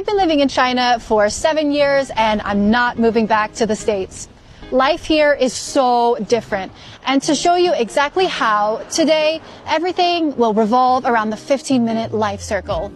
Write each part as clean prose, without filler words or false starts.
I've been living in China for 7 years and I'm not moving back to the States. Life here is so different. And to show you exactly how, today everything will revolve around the 15-minute life circle.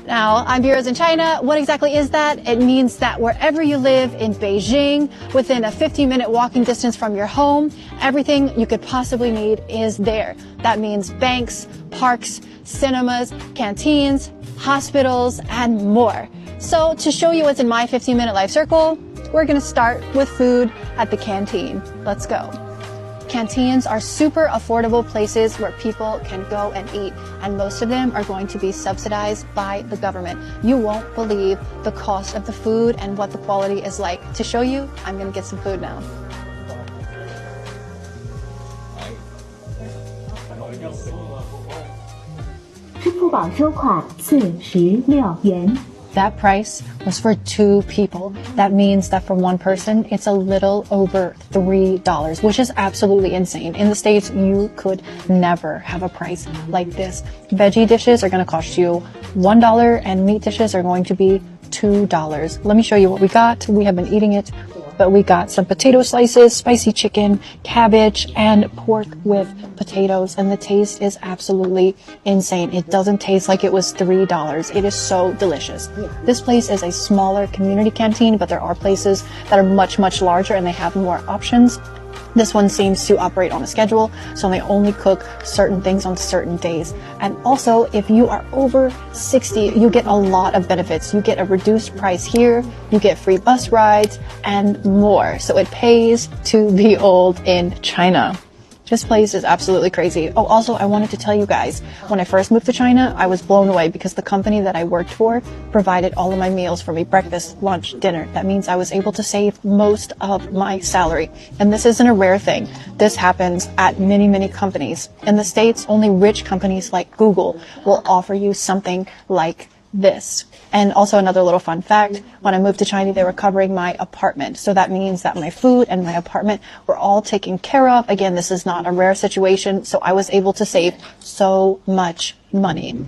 Now, I'm Bureaus in China. What exactly is that? It means that wherever you live in Beijing, within a 15-minute walking distance from your home, everything you could possibly need is there. That means banks, parks, cinemas, canteens, hospitals, and more. So to show you what's in my 15-minute life circle, we're going to start with food at the canteen. Let's go. Canteens are super affordable places where people can go and eat, and most of them are going to be subsidized by the government. You won't believe the cost of the food and what the quality is like. To show you, I'm going to get some food now. That price was for 2 people. That means that for one person, it's a little over $3, which is absolutely insane. In the States, you could never have a price like this. Veggie dishes are going to cost you $1 and meat dishes are going to be $2. Let me show you what we got. We have been eating it, but we got some potato slices, spicy chicken, cabbage, and pork with potatoes, and the taste is absolutely insane. It doesn't taste like it was $3. It is so delicious. This place is a smaller community canteen, but there are places that are much, much larger and they have more options. This one seems to operate on a schedule, so they only cook certain things on certain days. And also, if you are over 60, you get a lot of benefits. You get a reduced price here, you get free bus rides, and more. So it pays to be old in China. This place is absolutely crazy. Oh, also, I wanted to tell you guys, when I first moved to China, I was blown away because the company that I worked for provided all of my meals for me, breakfast, lunch, dinner. That means I was able to save most of my salary. And this isn't a rare thing. This happens at many, many companies. In the States, only rich companies like Google will offer you something like this. And also another little fun fact, when I moved to China, they were covering my apartment. So that means that my food and my apartment were all taken care of. Again, this is not a rare situation, so I was able to save so much money.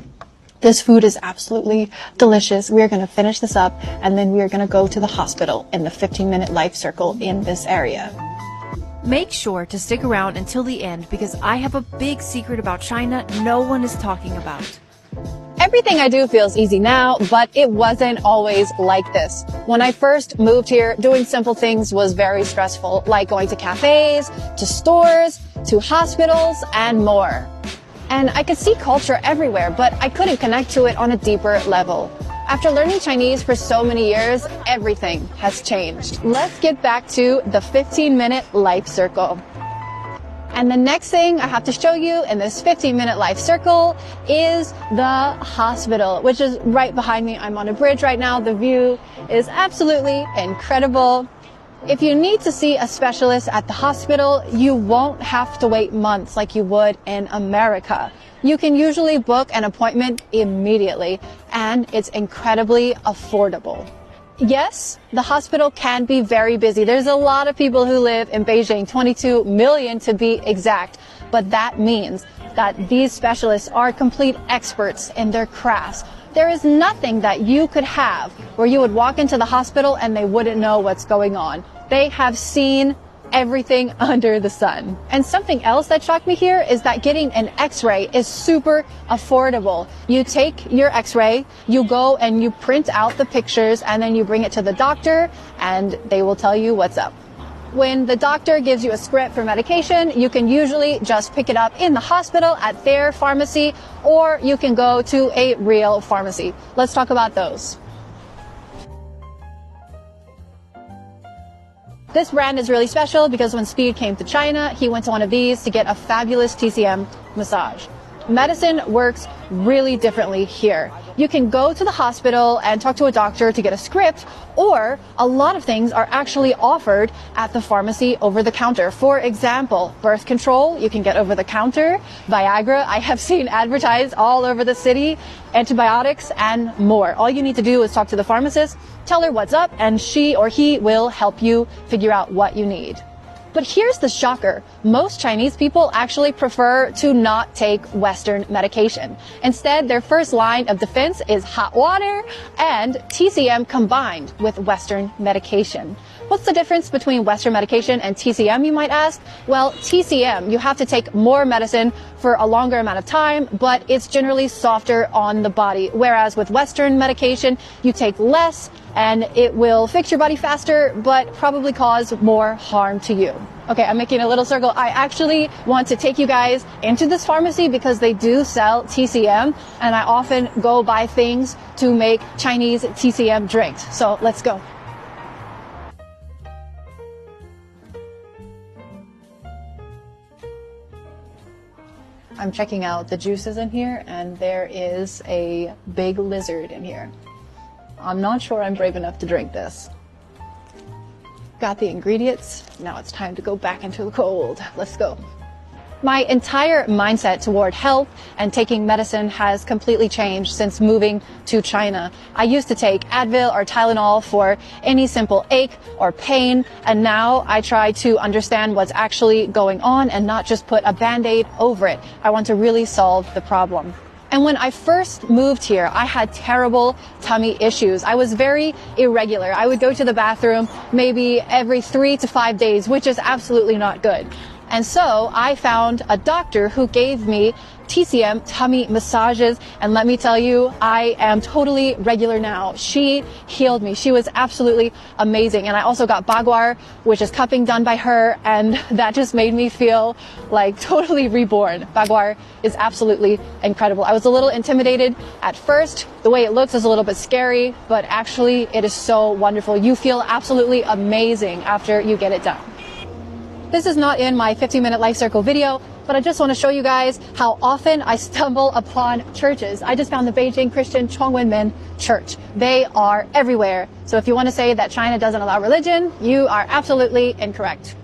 This food is absolutely delicious. We are going to finish this up, and then we are going to go to the hospital in the 15-minute life circle in this area. Make sure to stick around until the end because I have a big secret about China no one is talking about. Everything I do feels easy now, but it wasn't always like this. When I first moved here, doing simple things was very stressful, like going to cafes, to stores, to hospitals, and more. And I could see culture everywhere, but I couldn't connect to it on a deeper level. After learning Chinese for so many years, everything has changed. Let's get back to the 15-minute life circle. And the next thing I have to show you in this 15-minute life circle is the hospital, which is right behind me. I'm on a bridge right now. The view is absolutely incredible. If you need to see a specialist at the hospital, you won't have to wait months like you would in America. You can usually book an appointment immediately, and it's incredibly affordable. Yes, the hospital can be very busy. There's a lot of people who live in Beijing, 22 million to be exact. But that means that these specialists are complete experts in their crafts. There is nothing that you could have where you would walk into the hospital and they wouldn't know what's going on. They have seen everything under the sun. And something else that shocked me here is that getting an X-ray is super affordable. You take your X-ray, you go and you print out the pictures, and then you bring it to the doctor and they will tell you what's up. When the doctor gives you a script for medication, you can usually just pick it up in the hospital at their pharmacy, or you can go to a real pharmacy. Let's talk about those. This brand is really special because when Speed came to China, he went to one of these to get a fabulous TCM massage. Medicine works really differently here. You can go to the hospital and talk to a doctor to get a script, or a lot of things are actually offered at the pharmacy over the counter. For example, birth control, you can get over the counter. Viagra, I have seen advertised all over the city. Antibiotics and more. All you need to do is talk to the pharmacist, tell her what's up, and she or he will help you figure out what you need. But here's the shocker. Most Chinese people actually prefer to not take Western medication. Instead, their first line of defense is hot water and TCM combined with Western medication. What's the difference between Western medication and TCM, you might ask? Well, TCM, you have to take more medicine for a longer amount of time, but it's generally softer on the body. Whereas with Western medication, you take less and it will fix your body faster, but probably cause more harm to you. Okay, I'm making a little circle. I actually want to take you guys into this pharmacy because they do sell TCM, and I often go buy things to make Chinese TCM drinks. So let's go. I'm checking out the juices in here, and there is a big lizard in here. I'm not sure I'm brave enough to drink this. Got the ingredients. Now it's time to go back into the cold. Let's go. My entire mindset toward health and taking medicine has completely changed since moving to China. I used to take Advil or Tylenol for any simple ache or pain, and now I try to understand what's actually going on and not just put a Band-Aid over it. I want to really solve the problem. And when I first moved here, I had terrible tummy issues. I was very irregular. I would go to the bathroom maybe every 3 to 5 days, which is absolutely not good. And so I found a doctor who gave me TCM tummy massages, and let me tell you, I am totally regular now. She healed me. She was absolutely amazing. And I also got Bagua, which is cupping done by her, and that just made me feel like totally reborn. Bagua is absolutely incredible. I was a little intimidated at first. The way it looks is a little bit scary, but actually it is so wonderful. You feel absolutely amazing after you get it done. This is not in my 15-minute life circle video, but I just want to show you guys how often I stumble upon churches. I just found the Beijing Christian Chongwenmen Church. They are everywhere. So if you want to say that China doesn't allow religion, you are absolutely incorrect.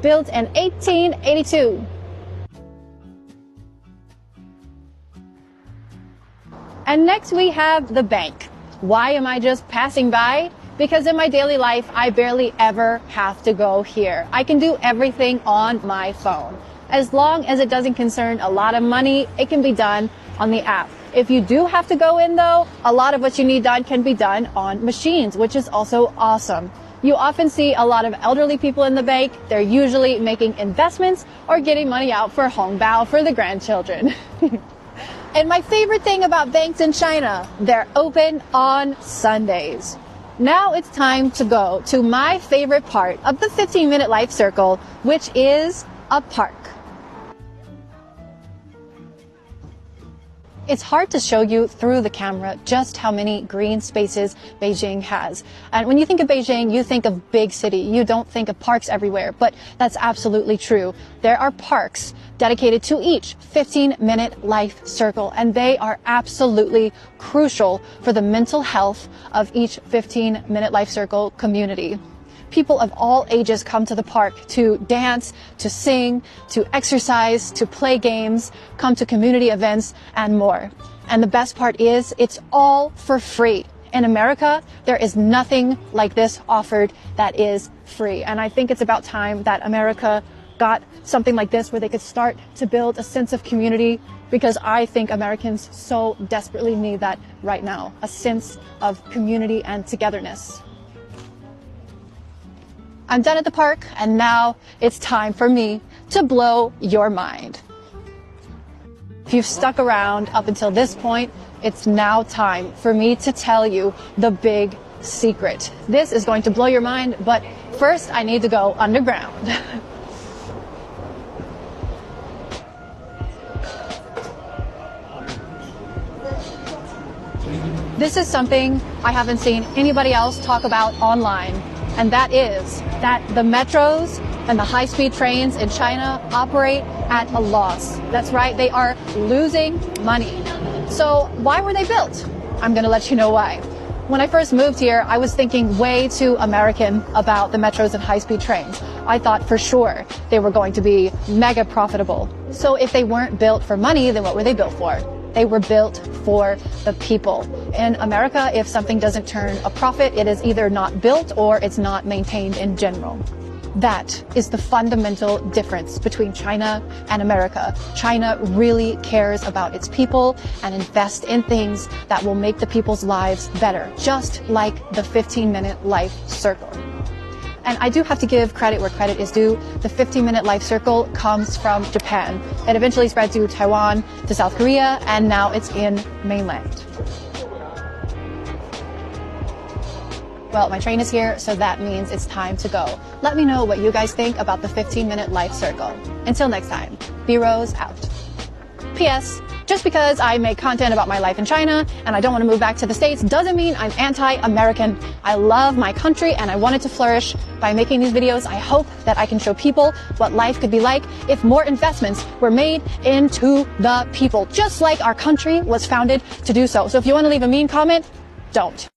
Built in 1882. And next we have the bank. Why am I just passing by? Because in my daily life, I barely ever have to go here. I can do everything on my phone. As long as it doesn't concern a lot of money, it can be done on the app. If you do have to go in though, a lot of what you need done can be done on machines, which is also awesome. You often see a lot of elderly people in the bank. They're usually making investments or getting money out for hongbao for the grandchildren. And my favorite thing about banks in China, they're open on Sundays. Now it's time to go to my favorite part of the 15-minute life circle, which is a park. It's hard to show you through the camera just how many green spaces Beijing has. And when you think of Beijing, you think of big city. You don't think of parks everywhere, but that's absolutely true. There are parks dedicated to each 15-minute life circle, and they are absolutely crucial for the mental health of each 15-minute life circle community. People of all ages come to the park to dance, to sing, to exercise, to play games, come to community events, and more. And the best part is, it's all for free. In America, there is nothing like this offered that is free. And I think it's about time that America got something like this where they could start to build a sense of community, because I think Americans so desperately need that right now, a sense of community and togetherness. I'm done at the park, and now it's time for me to blow your mind. If you've stuck around up until this point, it's now time for me to tell you the big secret. This is going to blow your mind, but first I need to go underground. This is something I haven't seen anybody else talk about online, and that is that the metros and the high-speed trains in China operate at a loss. That's right, they are losing money. So why were they built? I'm going to let you know why. When I first moved here, I was thinking way too American about the metros and high-speed trains. I thought for sure they were going to be mega profitable. So if they weren't built for money, then what were they built for? They were built for the people. In America, if something doesn't turn a profit, it is either not built or it's not maintained in general. That is the fundamental difference between China and America. China really cares about its people and invests in things that will make the people's lives better, just like the 15-minute life circle. And I do have to give credit where credit is due. The 15-minute life circle comes from Japan. It eventually spread to Taiwan, to South Korea, and now it's in mainland. Well, my train is here, so that means it's time to go. Let me know what you guys think about the 15-minute life circle. Until next time, B-Rose out. P.S. Just because I make content about my life in China and I don't want to move back to the States doesn't mean I'm anti-American. I love my country and I want it to flourish. By making these videos, I hope that I can show people what life could be like if more investments were made into the people, just like our country was founded to do so. So if you want to leave a mean comment, don't.